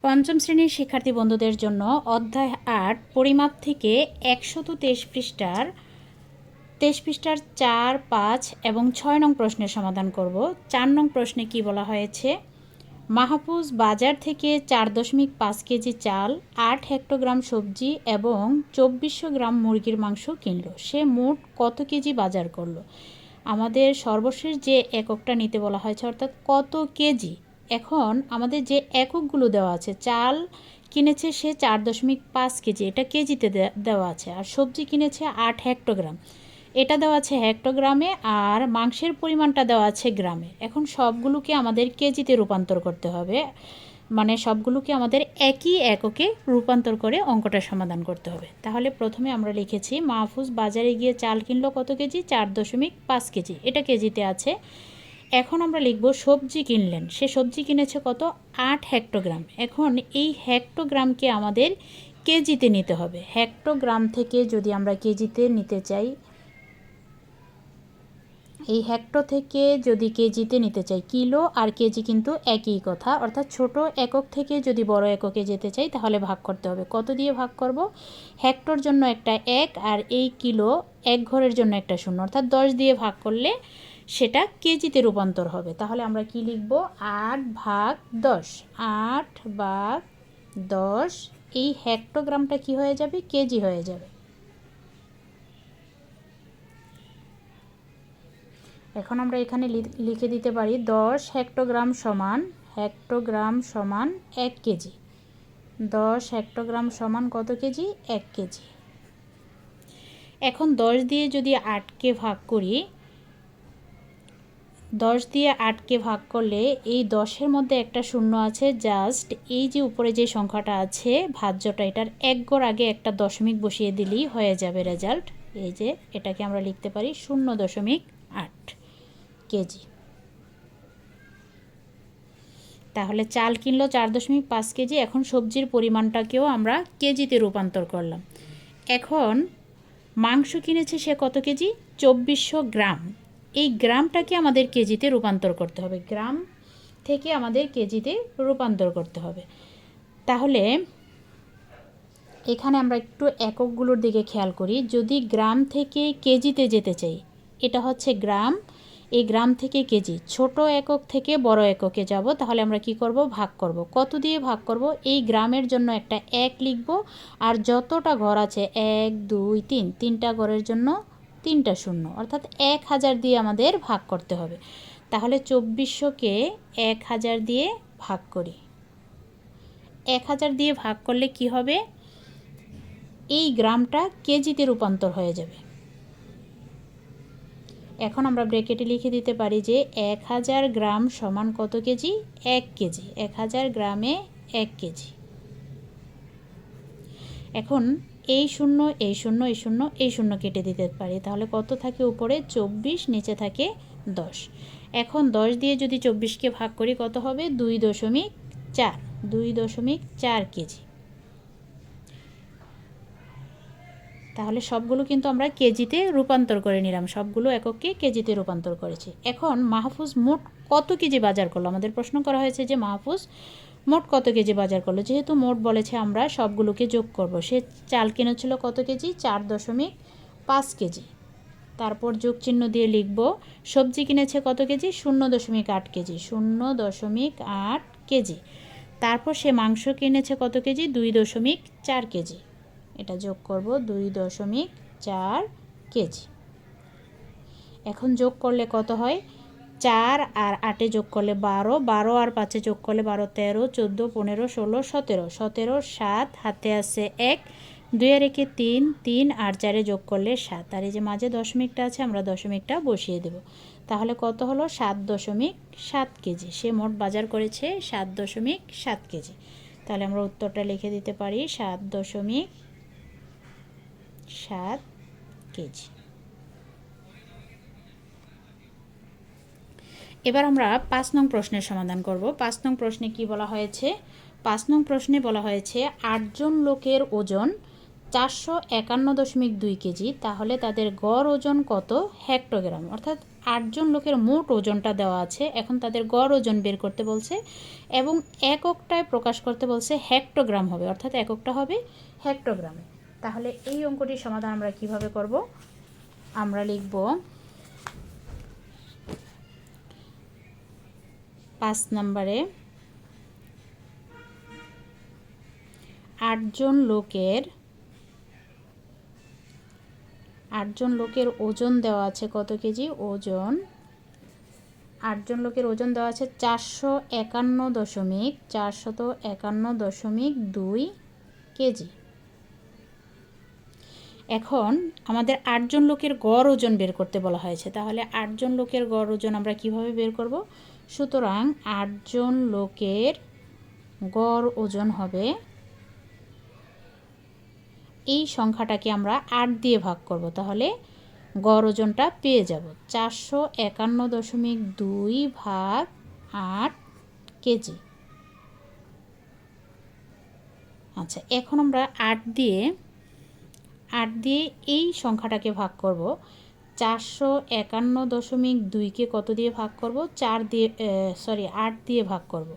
পঞ্চম শ্রেণীর শিক্ষার্থী বন্ধুদের জন্য অধ্যায় ৮ পরিমাপ থেকে ১২৩ পৃষ্ঠার ৪, ৫ এবং ৬ নং প্রশ্নের সমাধান করব। ৪ নং প্রশ্নে কি বলা হয়েছে? মাহফুজ বাজার থেকে ৪.৫ কেজি চাল, ৮ হেক্টোগ্রাম সবজি এবং ২৪০০ গ্রাম মুরগির মাংস কিনল। সে মোট কত কেজি বাজার করলো? আমাদের সর্বশেষ যে এককটা নিতে বলা হয়েছে, অর্থাৎ কত কেজি। এখন আমাদের যে এককগুলো দেওয়া আছে, চাল কিনেছে সে ৪.৫ কেজি, এটা কেজিতে দেওয়া আছে, আর সবজি কিনেছে ৮ হেক্টোগ্রাম, এটা দেওয়া আছে হেক্টোগ্রামে, আর মাংসের পরিমাণটা দেওয়া আছে গ্রামে। এখন সবগুলোকে আমাদের কেজিতে রূপান্তর করতে হবে, মানে সবগুলোকে আমাদের একই এককে রূপান্তর করে অঙ্কটা সমাধান করতে হবে। তাহলে প্রথমে আমরা লিখেছি মাহফুজ বাজারে গিয়ে চাল কিনলো কত কেজি? ৪.৫ কেজি, এটা কেজিতে আছে। এখন আমরা লিখব সবজি কিনলেন, সে সবজি কিনেছে কত? ৮ হেক্টোগ্রাম। এখন এই হেক্টোগ্রামকে আমাদের কেজিতে নিতে হবে। হেক্টোগ্রাম থেকে যদি আমরা কেজিতে নিতে চাই, এই হেক্টো থেকে যদি কেজিতে নিতে চাই, কিলো আর কেজি কিন্তু একই কথা, অর্থাৎ ছোট একক থেকে যদি বড় এককে যেতে চাই তাহলে ভাগ করতে হবে। কত দিয়ে ভাগ করব? হেক্টর জন্য একটা ১, আর এই কিলো এক ঘরের জন্য একটা ০, অর্থাৎ ১০ দিয়ে ভাগ করলে সেটা কেজিতে রূপান্তর হবে। তাহলে আমরা কি লিখব? ৮/১০, ৮/১০। এই হেক্টোগ্রামটা কি হয়ে যাবে? কেজি হয়ে যাবে। এখন আমরা এখানে লিখে দিতে পারি ১০ হেক্টোগ্রাম সমান ১ কেজি। ১০ হেক্টোগ্রাম সমান কত কেজি? ১ কেজি। এখন ১০ দিয়ে যদি ৮কে ভাগ করি, ১০ দিয়ে ৮কে ভাগ করলে এই ১০-এর মধ্যে একটা ০ আছে, জাস্ট এই যে উপরে যে সংখ্যাটা আছে ভাজ্যটা, এটার এক ঘর আগে একটা দশমিক বসিয়ে দিলেই হয়ে যাবে রেজাল্ট। এই যে এটাকে আমরা লিখতে পারি ০.৮ কেজি। তাহলে চাল কিনলো ৪.৫ কেজি। এখন সবজির পরিমাণটাকেও আমরা কেজিতে রূপান্তর করলাম। এখন মাংস কিনেছে সে কত কেজি? ২৪০০ গ্রাম। এই গ্রামটাকে আমাদের কেজিতে রূপান্তর করতে হবে, গ্রাম থেকে আমাদের কেজিতে রূপান্তর করতে হবে। তাহলে এখানে আমরা একটু এককগুলোর দিকে খেয়াল করি। যদি গ্রাম থেকে কেজিতে যেতে চাই, এটা হচ্ছে গ্রাম, এই গ্রাম থেকে কেজি, ছোট একক থেকে বড় এককে যাব, তাহলে আমরা কি করব? ভাগ করব। কত দিয়ে ভাগ করব? এই গ্রামের জন্য একটা ১ লিখব, আর যতটা ঘর আছে ১, ২, ৩, ৩টা ঘরের জন্য ৩টা ০, অর্থাৎ ১০০০ দিয়ে আমাদের ভাগ করতে হবে। তাহলে ২৪০০কে ১০০০ দিয়ে ভাগ করি। ১০০০ দিয়ে ভাগ করলে কি হবে? এই গ্রামটা কেজিতে রূপান্তর হয়ে যাবে। এখন আমরা ব্র্যাকেটে লিখে দিতে পারি যে ১০০০ গ্রাম সমান কত কেজি? ১ কেজি। ১০০০ গ্রামে ১ কেজি। এখন এই ০, এই ০, এই ০, এই ০ কেটে দিতে পারি, তাহলে কত থাকে উপরে? ২৪, নিচে থাকে ১০। এখন ১০ দিয়ে যদি ২৪কে ভাগ করি কত হবে? ২.৪, ২.৪ কেজি। তাহলে সবগুলো কিন্তু আমরা কেজিতে রূপান্তর করে নিলাম, সবগুলো এককে কেজিতে রূপান্তর করেছি। এখন মাহফুজ মোট কত কেজি বাজার করলো? আমাদের প্রশ্ন করা হয়েছে যে মাহফুজ মোট কত কেজি বাজার করলো। যেহেতু মোট বলেছে, আমরা সবগুলোকে যোগ করব। সে চাল কিনেছিল কত কেজি? ৪.৫ কেজি। তারপর যোগ চিহ্ন দিয়ে লিখব সবজি কিনেছে কত কেজি? ০.৮ কেজি। ০.৮ কেজি। তারপর সে মাংস কিনেছে কত কেজি? ২.৪ কেজি। এটা যোগ করব, ২.৪ কেজি। এখন যোগ করলে কত হয়? ৪ আর ৮-এ যোগ করলে ১২, ১২ আর ৫-এ যোগ করলে ১২, ১৩, ১৪, ১৫, ১৬, ১৭, ১৭, ৭, হাতে আছে ১, ২ আর ১-এ ৩, ৩ আর ৪-এ যোগ করলে ৭, আর এই যে মাঝে দশমিকটা আছে, আমরা দশমিকটা বসিয়ে দেব। তাহলে কত হলো? ৭.৭ কেজি। সে মোট বাজার করেছে ৭.৭ কেজি। তাহলে আমরা উত্তরটা লিখে দিতে পারি ৭.৭ কেজি। এবার আমরা ৫ নং প্রশ্নের সমাধান করব। ৫ নং প্রশ্নে কি বলা হয়েছে? ৫ নং প্রশ্নে বলা হয়েছে ৮ জন লোকের ওজন ৪৫১.২ কেজি, তাহলে তাদের গড় ওজন কত হেক্টোগ্রাম? অর্থাৎ 8 জন লোকের মোট ওজনটা দেওয়া আছে, এখন তাদের গড় ওজন বের করতে বলছে এবং এককটায় প্রকাশ করতে বলছে হেক্টোগ্রাম হবে, অর্থাৎ এককটা হবে হেক্টোগ্রামে। তাহলে এই অঙ্কটির সমাধান আমরা কিভাবে করব? আমরা লিখব 5 নম্বরে 8 জন লোকের ওজন দেওয়া আছে কত কেজি? ওজন 8 জন লোকের ওজন দেওয়া আছে 451.2 কেজি। এখন আমাদের 8 জন লোকের গড় ওজন বের করতে বলা হয়েছে, তাহলে 8 জন লোকের গড় ওজন আমরা কিভাবে বের করব? সুতরাং 8 জন লোকের গড় ওজন হবে, এই সংখ্যাটাকে আমরা 8 দিয়ে ভাগ করব, তাহলে গড় ওজনটা পেয়ে যাব 451.2 ভাগ 8 কেজি। আচ্ছা, এখন আমরা 8 দিয়ে এই সংখ্যাটাকে ভাগ করব। 451.2কে কত দিয়ে ভাগ করব? 8 দিয়ে ভাগ করব।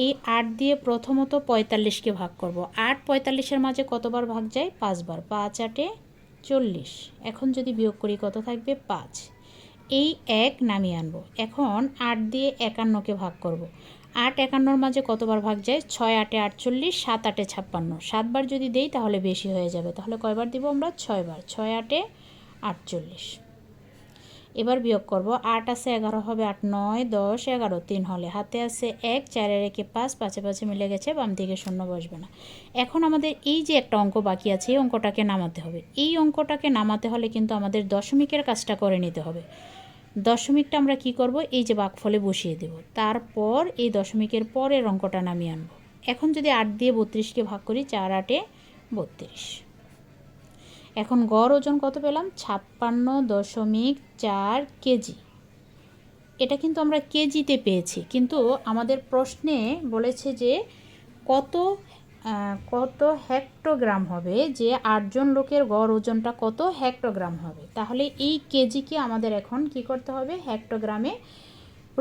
এই 8 দিয়ে প্রথমত 45কে ভাগ করব। 8 45-এর মাঝে কতবার ভাগ যায়? 5 বার। 5 8 40। এখন যদি বিয়োগ করি কত থাকবে? 5। এই 1 নামিয়ে আনব। এখন 8 দিয়ে 51কে ভাগ করব। 8 51-র মাঝে কতবার ভাগ যায়? 6 8 48, 7 8 56। 7 বার যদি দেই তাহলে বেশি হয়ে যাবে, তাহলে কয়বার দিব আমরা? 6 বার। 6 8 48। এবার বিয়োগ করব। 8 আছে 11 হবে 8 9 10 11, 3 হলে হাতে আছে 1, 4 এর 1 5, 5 5 মিলে গেছে, বাম দিকে শূন্য বসবে না। এখন আমাদের এই যে একটা অঙ্ক বাকি আছে, এই অঙ্কটাকে নামাতে হবে। এই অঙ্কটাকে নামাতে হলে কিন্তু আমাদের দশমিকের কাজটা করে নিতে হবে। দশমিকটা আমরা কি করব? এই যে ভাগফলে বসিয়ে দেব, তারপর এই দশমিকের পরের অঙ্কটা নামিয়ে আনব। এখন যদি 8 দিয়ে 32কে ভাগ করি, 4 8 32। এখন গড় ওজন কত পেলাম? 56.4 কেজি। এটা কিন্তু আমরা কেজিতে পেয়েছি, কিন্তু আমাদের প্রশ্নে বলেছে যে কত হেক্টোগ্রাম হবে, যে 8 জন লোকের গড় ওজনটা কত হেক্টোগ্রাম হবে। তাহলে এই কেজিকে আমাদের এখন কি করতে হবে? হেক্টোগ্রামে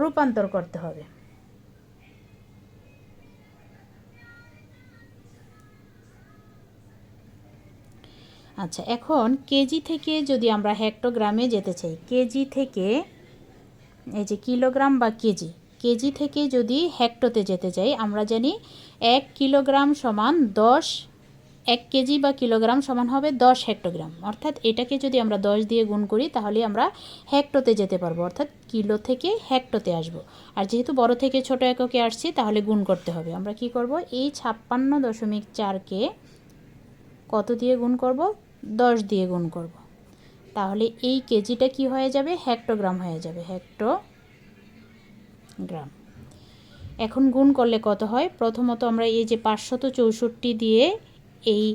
রূপান্তর করতে হবে। আচ্ছা, এখন কেজি থেকে যদি আমরা হেক্টোগ্রামে যেতে চাই, কেজি থেকে এই যে কিলোগ্রাম বা কেজি থেকে যদি হেক্টোতে যেতে চাই, আমরা জানি 1 কিলোগ্রাম সমান 1 কেজি বা কিলোগ্রাম সমান হবে 10 হেক্টোগ্রাম। অর্থাৎ এটাকে যদি আমরা 10 দিয়ে গুণ করি তাহলে আমরা হেক্টোতে যেতে পারবো, অর্থাৎ কিলো থেকে হেক্টোতে আসব। আর যেহেতু বড় থেকে ছোট এককে আসছি, তাহলে গুণ করতে হবে। আমরা কি করব? এই 56.4কে কত দিয়ে গুণ করব? 10 দিয়ে গুণ করব। তাহলে এই কেজিটা কি হয়ে যাবে? হেক্টোগ্রাম হয়ে যাবে, হেক্টোগ্রাম। এখন গুণ করলে কত হয়? প্রথমত আমরা এই যে 564 দিয়ে এই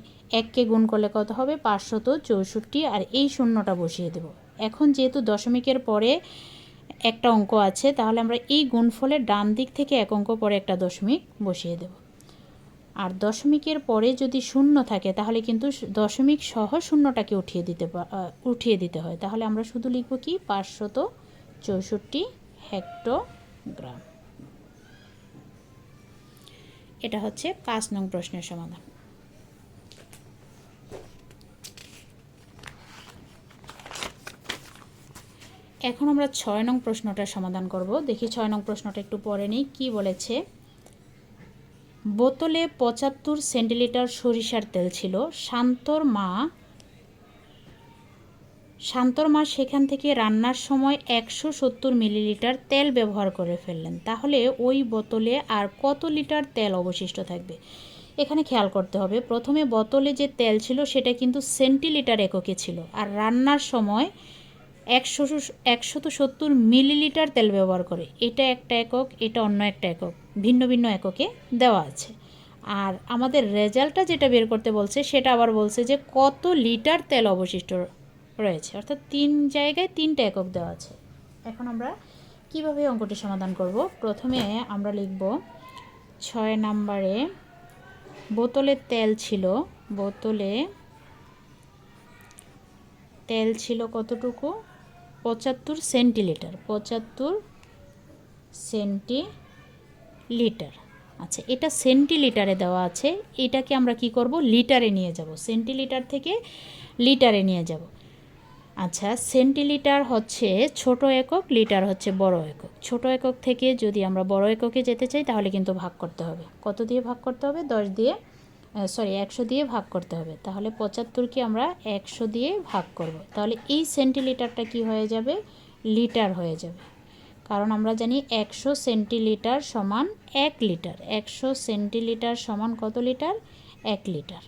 1কে গুণ করলে কত হবে? 564, আর এই শূন্যটা বসিয়ে দেব। এখন যেহেতু দশমিকের পরে একটা অঙ্ক আছে, তাহলে আমরা এই গুণফলের ডান দিক থেকে এক অঙ্ক পরে একটা দশমিক বসিয়ে দেব। আর দশমিকের পরে যদি শূন্য থাকে তাহলে কিন্তু দশমিক সহ শূন্যটাকে উঠিয়ে দিতে হয়। তাহলে আমরা শুধু লিখব কি? 564 হেক্টোগ্রাম। এটা হচ্ছে 5 নং প্রশ্নের সমাধান। এখন আমরা 6 নং প্রশ্নটার সমাধান করব। দেখি 6 নং প্রশ্নটা একটু পরে নিই। কি বলেছে? বোতলে 75 সেন্টিলিটার সরিষার তেল ছিল। শান্তর মা সেখান থেকে রান্নার সময় 170 মিলিলিটার তেল ব্যবহার করে ফেললেন। তাহলে ওই বোতলে আর কত লিটার তেল অবশিষ্ট থাকবে? এখানে খেয়াল করতে হবে, প্রথমে বোতলে যে তেল ছিল সেটা কিন্তু সেন্টিলিটার এককে ছিল, আর রান্নার সময় 170 মিলিলিটার তেল ব্যবহার করে। এটা একটা একক, এটা অন্য একটা একক, ভিন্ন ভিন্ন এককে দেওয়া আছে। আর আমাদের রেজাল্টটা যেটা বের করতে বলছে সেটা আবার বলছে যে কত লিটার তেল অবশিষ্ট রয়েছে, অর্থাৎ 3 জায়গায় 3টা একক দেওয়া আছে। এখন আমরা কিভাবে অঙ্কটি সমাধান করব? প্রথমে আমরা লিখব 6 নম্বরে বোতলে তেল ছিল কতটুকু? 75 সেন্টিলিটার, 75 সেন্টিলিটার। আচ্ছা, এটা সেন্টিলিটারে দেওয়া আছে, এটাকে আমরা কি করব, লিটারে নিয়ে যাব, সেন্টিলিটার থেকে লিটারে নিয়ে যাব। আচ্ছা, সেন্টিলিটার হচ্ছে ছোট একক, লিটার হচ্ছে বড় একক। ছোট একক থেকে যদি আমরা বড় এককে যেতে চাই তাহলে কিন্তু ভাগ করতে হবে। কত দিয়ে ভাগ করতে হবে? 100 দিয়ে ভাগ করতে হবে। তাহলে 75কে আমরা 100 দিয়ে ভাগ করব। তাহলে এই সেন্টিলিটারটা কি হয়ে যাবে? লিটার হয়ে যাবে। কারণ আমরা জানি 100 সেন্টিলিটার সমান 1 লিটার। 100 সেন্টিলিটার সমান কত লিটার? 1 লিটার।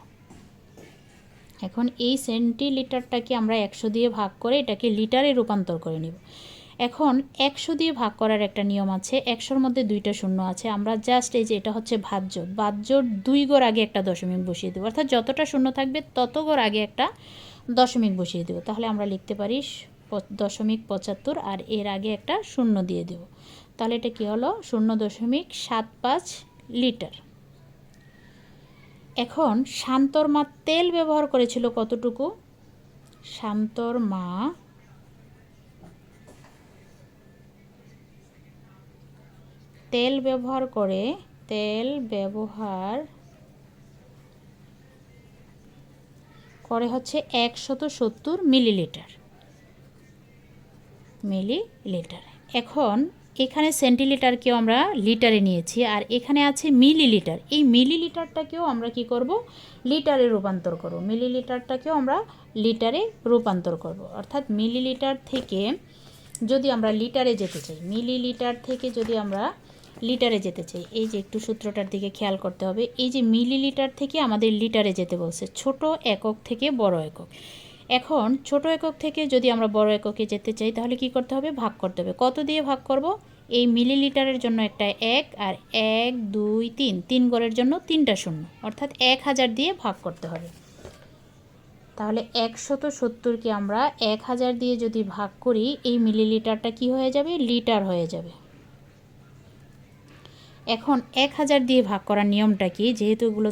এখন এই সেন্টিলিটারটাকে আমরা 100 দিয়ে ভাগ করে এটাকে লিটারে রূপান্তর করে নিব। এখন 100 দিয়ে ভাগ করার একটা নিয়ম আছে। 100-র মধ্যে 2টা শূন্য আছে। আমরা জাস্ট এই যে এটা হচ্ছে ভাজ্যর 2 ঘর আগে একটা দশমিক বসিয়ে দেবো, অর্থাৎ যতটা শূন্য থাকবে তত ঘর আগে একটা দশমিক বসিয়ে দেবো। তাহলে আমরা লিখতে পারি 0.75 আর এর আগে একটা শূন্য দিয়ে দেব। তাহলে এটা কি হলো? 0.75 লিটার। এখন শান্তর মা তেল ব্যবহার করেছিল কতটুকু? শান্তর মা তেল ব্যবহার করে হচ্ছে 170 মিলিলিটার। এখন এখানে সেন্টিলিটারকেও আমরা লিটারে নিয়েছি, আর এখানে আছে মিলিলিটার। এই মিলিলিটারটাকেও আমরা কি করব? লিটারে রূপান্তর করব। মিলিলিটারটাকেও আমরা লিটারে রূপান্তর করব। অর্থাৎ মিলিলিটার থেকে যদি আমরা লিটারে যেতে চাই, লিটারে যেতে চাই, এই যে একটু সূত্রটার দিকে খেয়াল করতে হবে। এই যে মিলিলিটার থেকে আমাদের লিটারে যেতে বলছে, ছোট একক থেকে বড় একক। এখন ছোট একক থেকে যদি আমরা বড় এককে যেতে চাই তাহলে কি করতে হবে? ভাগ করতে হবে। কত দিয়ে ভাগ করব? এই মিলিলিটারের জন্য একটা 1 আর 1 2 3 ঘরের জন্য 3টা শূন্য, অর্থাৎ 1000 দিয়ে ভাগ করতে হবে। তাহলে 170কে আমরা 1000 দিয়ে যদি ভাগ করি এই মিলিলিটারটা কি হয়ে যাবে? লিটার হয়ে যাবে। এখন 1000 দিয়ে ভাগ করার নিয়মটা কি? যেহেতু এগুলো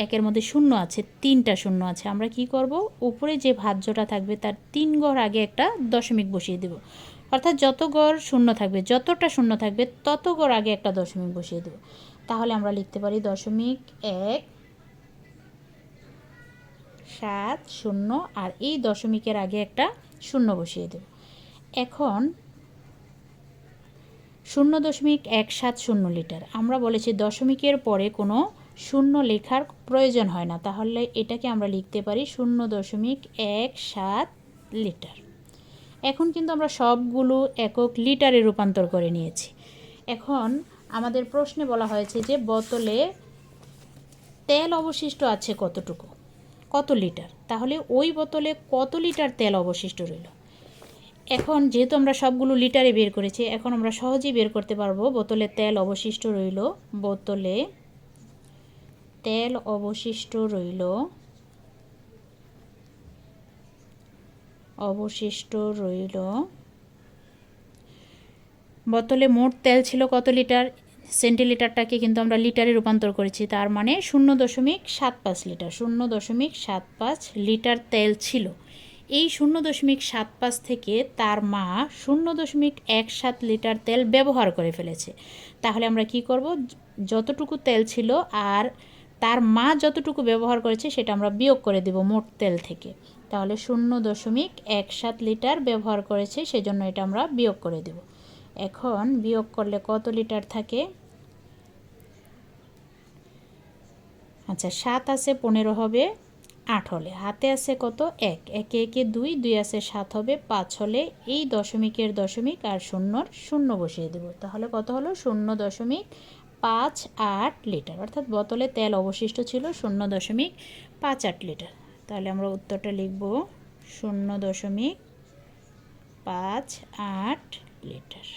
একের মধ্যে শূন্য আছে, 3টা শূন্য আছে, আমরা কি করব? উপরে যে ভাজ্যটা থাকবে তার 3 ঘর আগে একটা দশমিক বসিয়ে দেব। অর্থাৎ যত ঘর শূন্য থাকবে, যতটা শূন্য থাকবে তত ঘর আগে একটা দশমিক বসিয়ে দেব। তাহলে আমরা লিখতে পারি 0.170 আর এই দশমিকের আগে একটা শূন্য বসিয়ে দেব। এখন 0.170 লিটার। আমরা বলেছি দশমিকের পরে কোনো শূন্য লেখার প্রয়োজন হয় না, তাহলে এটাকে আমরা লিখতে পারি 0.17 লিটার। এখন কিন্তু আমরা সবগুলো একক লিটারে রূপান্তর করে নিয়েছি। এখন আমাদের প্রশ্নে বলা হয়েছে যে বোতলে তেল অবশিষ্ট আছে কতটুকু, কত লিটার। তাহলে ওই বোতলে কত লিটার তেল অবশিষ্ট রইল। এখন যেহেতু আমরা সবগুলো লিটারে বের করেছি, এখন আমরা সহজেই বের করতে পারবো বোতলে তেল অবশিষ্ট রইল, বোতলে তেল অবশিষ্ট রইল বোতলে মোট তেল ছিল কত লিটার? সেন্টিলিটারটাকে কিন্তু আমরা লিটারে রূপান্তর করেছি, তার মানে 0.75 লিটার। 0.75 লিটার তেল ছিল। এই 0.75 থেকে তার মা 0.17 লিটার তেল ব্যবহার করে ফেলেছে। তাহলে আমরা কি করব? যতটুকু তেল ছিল আর তার মা যতটুকু ব্যবহার করেছে সেটা আমরা বিয়োগ করে দেব মোট তেল থেকে। তাহলে 0.17 লিটার ব্যবহার করেছে, সেজন্য এটা আমরা বিয়োগ করে দেব। এখন বিয়োগ করলে কত লিটার থাকে? আচ্ছা, 7 আছে 15 হবে 8 হলে, হাতে আছে কত? 1, 1 একে 2, 2 আছে 7 হবে 5 হলে এই দশমিকের দশমিক আর শূন্যর শূন্য বসিয়ে দেব। তাহলে কত হলো? 0.58 লিটার। অর্থাৎ বোতলে তেল অবশিষ্ট ছিল 0.58 লিটার। তাহলে আমরা উত্তরটা লিখব 0.58 লিটার।